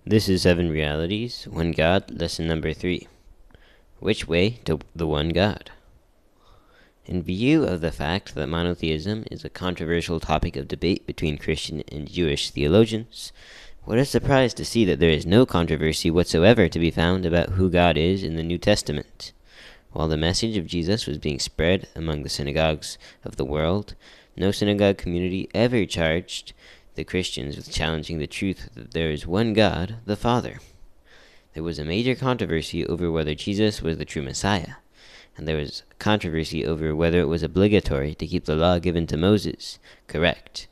This is Seven Realities, One God, lesson number 3. Which way to the one God? In view of the fact that monotheism is a controversial topic of debate between Christian and Jewish theologians, what a surprise to see that there is no controversy whatsoever to be found about who God is in the New Testament. While the message of Jesus was being spread among the synagogues of the world, no synagogue community ever charged the Christians with challenging the truth that there is one God, the Father. There was a major controversy over whether Jesus was the true Messiah, and there was controversy over whether it was obligatory to keep the law given to Moses correct.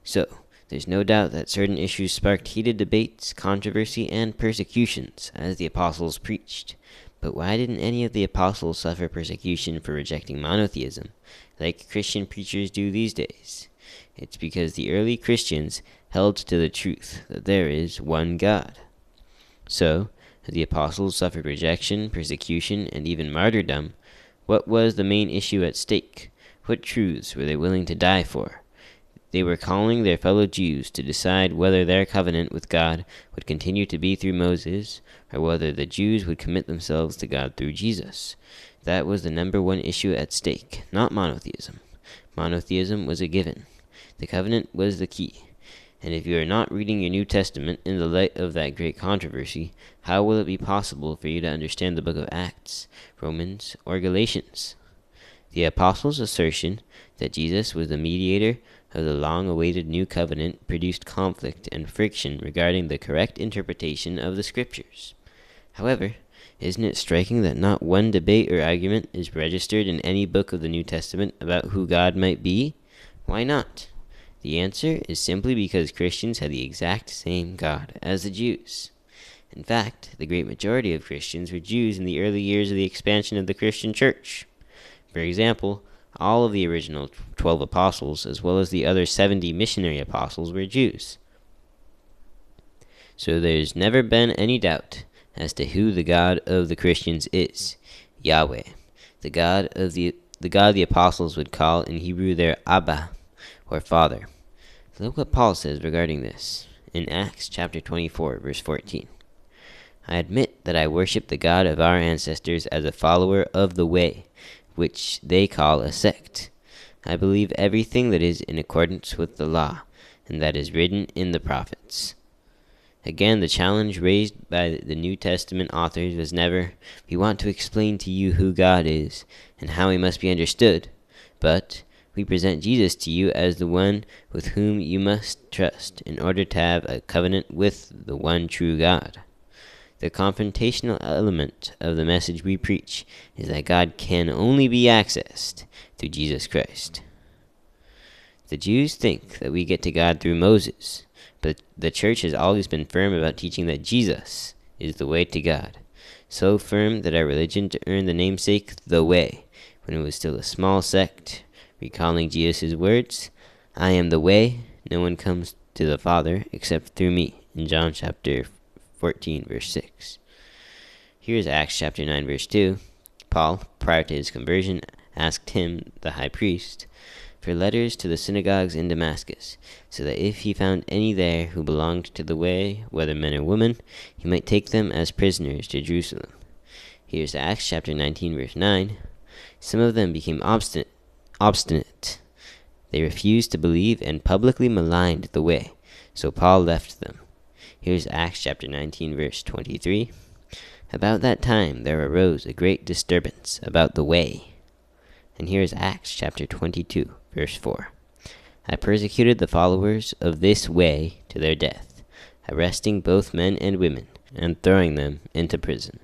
So, there's no doubt that certain issues sparked heated debates, controversy, and persecutions as the apostles preached. But why didn't any of the apostles suffer persecution for rejecting monotheism, like Christian preachers do these days? It's because the early Christians held to the truth that there is one God. So, as the apostles suffered rejection, persecution, and even martyrdom, what was the main issue at stake? What truths were they willing to die for? They were calling their fellow Jews to decide whether their covenant with God would continue to be through Moses, or whether the Jews would commit themselves to God through Jesus. That was the number one issue at stake, not monotheism. Monotheism was a given. The covenant was the key. And if you are not reading your New Testament in the light of that great controversy, how will it be possible for you to understand the book of Acts, Romans, or Galatians? The apostles' assertion that Jesus was the mediator of the long-awaited new covenant produced conflict and friction regarding the correct interpretation of the scriptures. However, isn't it striking that not one debate or argument is registered in any book of the New Testament about who God might be? Why not? The answer is simply because Christians had the exact same God as the Jews. In fact, the great majority of Christians were Jews in the early years of the expansion of the Christian church. For example, all of the original 12 apostles, as well as the other 70 missionary apostles, were Jews. So there's never been any doubt as to who the God of the Christians is: Yahweh, the God the apostles would call in Hebrew their Abba, or Father. Look what Paul says regarding this in Acts chapter 24, verse 14. I admit that I worship the God of our ancestors as a follower of the way, which they call a sect. I believe everything that is in accordance with the law, and that is written in the prophets. Again, the challenge raised by the New Testament authors was never, we want to explain to you who God is and how he must be understood, but we present Jesus to you as the one with whom you must trust in order to have a covenant with the one true God. The confrontational element of the message we preach is that God can only be accessed through Jesus Christ. The Jews think that we get to God through Moses, but the church has always been firm about teaching that Jesus is the way to God. So firm that our religion to earn the namesake the Way, when it was still a small sect, recalling Jesus' words, I am the way, no one comes to the Father except through me, in John chapter 14, verse 6. Here's Acts chapter 9, verse 2. Paul, prior to his conversion, asked him, the high priest, for letters to the synagogues in Damascus, so that if he found any there who belonged to the way, whether men or women, he might take them as prisoners to Jerusalem. Here's Acts chapter 19, verse 9. Some of them became obstinate. They refused to believe and publicly maligned the way, so Paul left them. Here's Acts chapter 19, verse 23. About that time there arose a great disturbance about the way. And here's Acts chapter 22, verse 4. I persecuted the followers of this way to their death, arresting both men and women, and throwing them into prison.